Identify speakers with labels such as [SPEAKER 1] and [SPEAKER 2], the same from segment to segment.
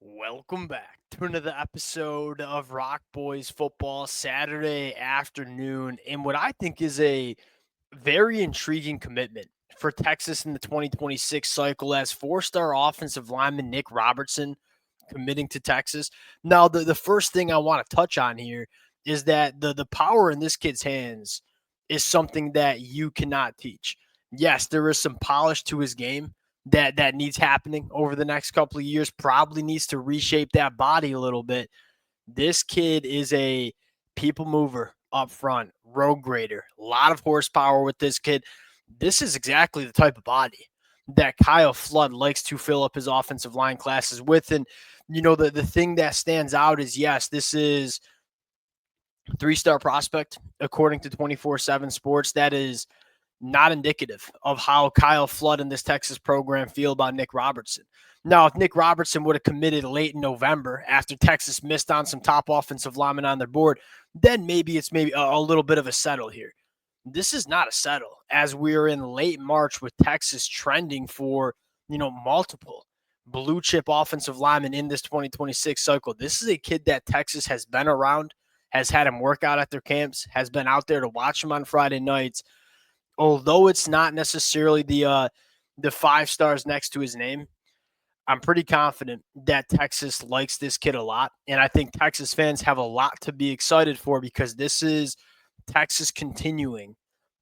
[SPEAKER 1] Welcome back to another episode of Rock Boys Football Saturday afternoon, and what I think is a very intriguing commitment for Texas in the 2026 cycle as four-star offensive lineman Nic Robertson committing to Texas. Now, the first thing I want to touch on here is that the power in this kid's hands is something that you cannot teach. Yes, there is some polish to his game that needs happening over the next couple of years. Probably needs to reshape that body a little bit. This kid is a people mover up front, road grader, a lot of horsepower with this kid. This is exactly the type of body that Kyle Flood likes to fill up his offensive line classes with. And, the thing that stands out is, yes, this is three-star prospect, according to 24/7 Sports. That is not indicative of how Kyle Flood and this Texas program feel about Nic Robertson. Now, if Nic Robertson would have committed late in November after Texas missed on some top offensive linemen on their board, then maybe it's a little bit of a settle here. This is not a settle, as we're in late March with Texas trending for, multiple blue chip offensive linemen in this 2026 cycle. This is a kid that Texas has been around, has had him work out at their camps, has been out there to watch him on Friday nights. Although it's not necessarily the five stars next to his name, I'm pretty confident that Texas likes this kid a lot. And I think Texas fans have a lot to be excited for because this is Texas continuing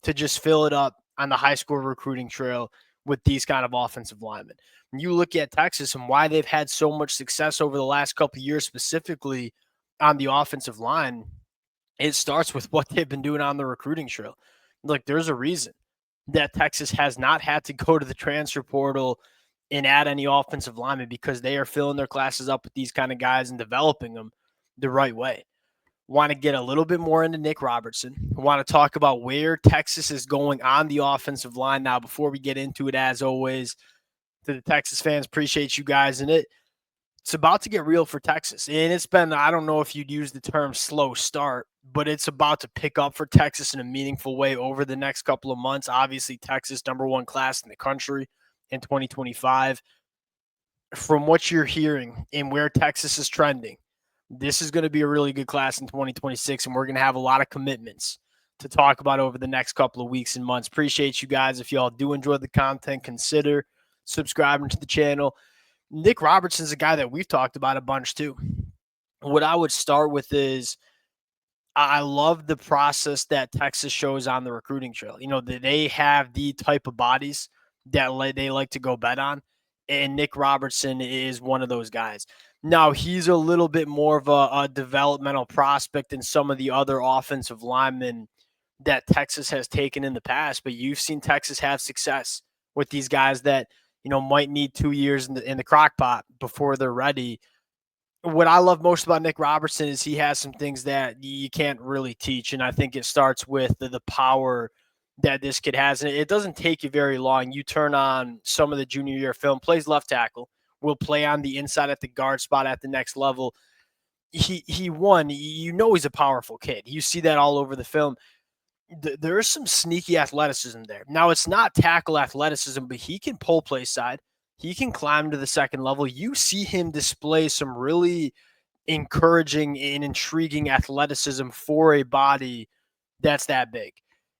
[SPEAKER 1] to just fill it up on the high school recruiting trail with these kind of offensive linemen. When you look at Texas and why they've had so much success over the last couple of years, specifically on the offensive line, it starts with what they've been doing on the recruiting trail. Look, there's a reason that Texas has not had to go to the transfer portal and add any offensive linemen because they are filling their classes up with these kind of guys and developing them the right way. Want to get a little bit more into Nic Robertson. Want to talk about where Texas is going on the offensive line now before we get into it. As always, to the Texas fans, appreciate you guys in it. It's about to get real for Texas. And it's been, I don't know if you'd use the term slow start, but it's about to pick up for Texas in a meaningful way over the next couple of months. Obviously, Texas, number one class in the country in 2025. From what you're hearing and where Texas is trending, this is going to be a really good class in 2026, and we're going to have a lot of commitments to talk about over the next couple of weeks and months. Appreciate you guys. If y'all do enjoy the content, consider subscribing to the channel. Nic Robertson's a guy that we've talked about a bunch too. What I would start with is I love the process that Texas shows on the recruiting trail. They have the type of bodies that they like to go bet on, and Nic Robertson is one of those guys. Now, he's a little bit more of a developmental prospect than some of the other offensive linemen that Texas has taken in the past, but you've seen Texas have success with these guys that might need 2 years in the crock pot before they're ready. What I love most about Nic Robertson is he has some things that you can't really teach, and I think it starts with the power that this kid has. And it doesn't take you very long. You turn on some of the junior year film, plays left tackle, will play on the inside at the guard spot at the next level. He won. He's a powerful kid. You see that all over the film. There is some sneaky athleticism there. Now, it's not tackle athleticism, but he can pull play side. He can climb to the second level. You see him display some really encouraging and intriguing athleticism for a body that's that big.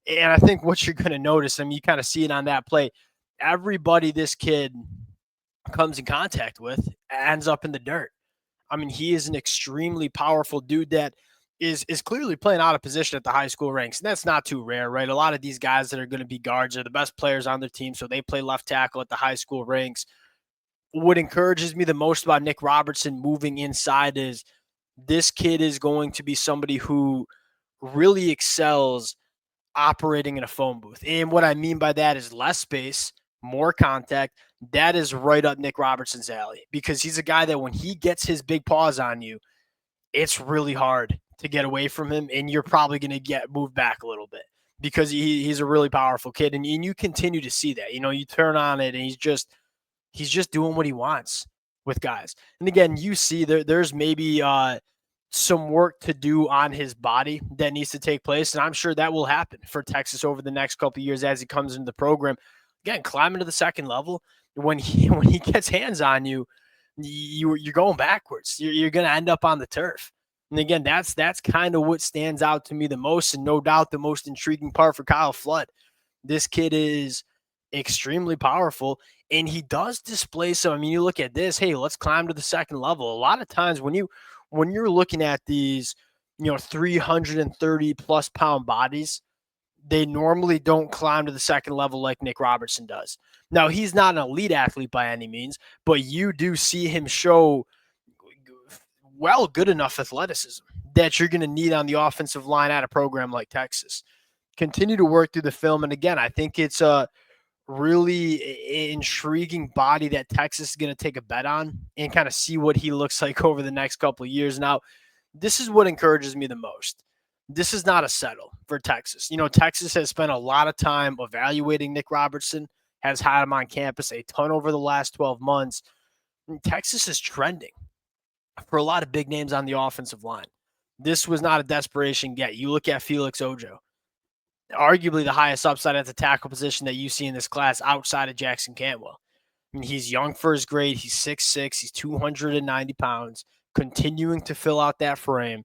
[SPEAKER 1] And I think what you're going to notice, you kind of see it on that play. Everybody this kid comes in contact with ends up in the dirt. He is an extremely powerful dude that is clearly playing out of position at the high school ranks. And that's not too rare, right? A lot of these guys that are going to be guards are the best players on their team, so they play left tackle at the high school ranks. What encourages me the most about Nic Robertson moving inside is this kid is going to be somebody who really excels operating in a phone booth. And what I mean by that is less space, more contact. That is right up Nic Robertson's alley because he's a guy that when he gets his big paws on you, it's really hard to get away from him, and you're probably going to get moved back a little bit because he's a really powerful kid, and you continue to see that. You turn on it, and he's just doing what he wants with guys. And again, you see there's maybe some work to do on his body that needs to take place, and I'm sure that will happen for Texas over the next couple of years as he comes into the program. Again, climbing to the second level, when he gets hands on you, you're going backwards. You're going to end up on the turf. And again, that's kind of what stands out to me the most, and no doubt the most intriguing part for Kyle Flood. This kid is extremely powerful, and he does display some. I mean, you look at this. Hey, let's climb to the second level. A lot of times when you're looking at these, 330 plus pound bodies, they normally don't climb to the second level like Nic Robertson does. Now, he's not an elite athlete by any means, but you do see him show good enough athleticism that you're going to need on the offensive line at a program like Texas. Continue to work through the film. And again, I think it's a really intriguing body that Texas is going to take a bet on and kind of see what he looks like over the next couple of years. Now, this is what encourages me the most. This is not a settle for Texas. Texas has spent a lot of time evaluating Nic Robertson, has had him on campus a ton over the last 12 months. And Texas is trending for a lot of big names on the offensive line. This was not a desperation get. You look at Felix Ojo, arguably the highest upside at the tackle position that you see in this class outside of Jackson Cantwell. I mean, he's young for his grade. He's 6'6". He's 290 pounds, continuing to fill out that frame.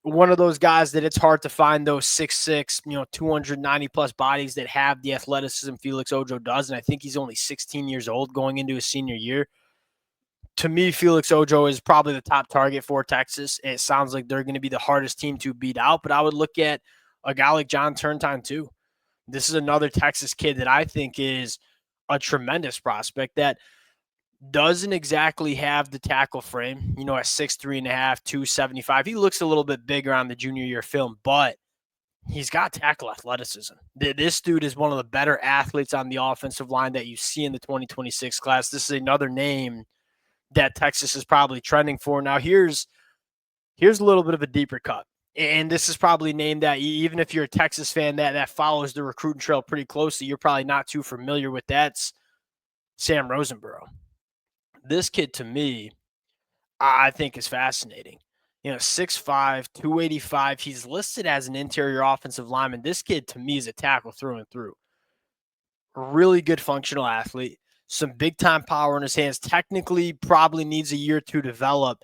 [SPEAKER 1] One of those guys that it's hard to find those 6'6", 290 plus bodies that have the athleticism Felix Ojo does. And I think he's only 16 years old going into his senior year. To me, Felix Ojo is probably the top target for Texas. It sounds like they're going to be the hardest team to beat out, but I would look at a guy like John Turntime too. This is another Texas kid that I think is a tremendous prospect that doesn't exactly have the tackle frame, at 6'3.5", 275. He looks a little bit bigger on the junior year film, but he's got tackle athleticism. This dude is one of the better athletes on the offensive line that you see in the 2026 class. This is another name that Texas is probably trending for. Now, here's a little bit of a deeper cut. And this is probably a name that even if you're a Texas fan that follows the recruiting trail pretty closely, you're probably not too familiar with. That's Sam Rosenborough. This kid, to me, I think is fascinating. 6'5", 285. He's listed as an interior offensive lineman. This kid, to me, is a tackle through and through. Really good functional athlete. Some big-time power in his hands. Technically, probably needs a year to develop.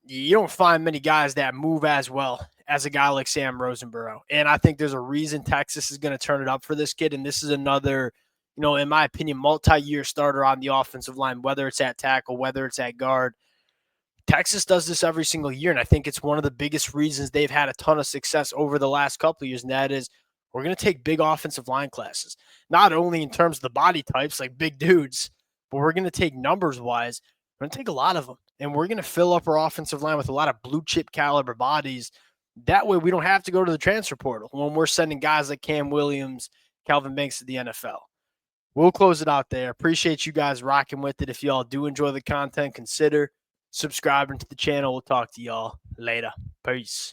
[SPEAKER 1] You don't find many guys that move as well as a guy like Sam Rosenborough. And I think there's a reason Texas is going to turn it up for this kid. And this is another, in my opinion, multi-year starter on the offensive line, whether it's at tackle, whether it's at guard. Texas does this every single year, and I think it's one of the biggest reasons they've had a ton of success over the last couple of years, and that is we're going to take big offensive line classes, not only in terms of the body types, like big dudes, but we're going to take numbers-wise. We're going to take a lot of them, and we're going to fill up our offensive line with a lot of blue-chip caliber bodies. That way we don't have to go to the transfer portal when we're sending guys like Cam Williams, Calvin Banks to the NFL. We'll close it out there. Appreciate you guys rocking with it. If y'all do enjoy the content, consider subscribing to the channel. We'll talk to y'all later. Peace.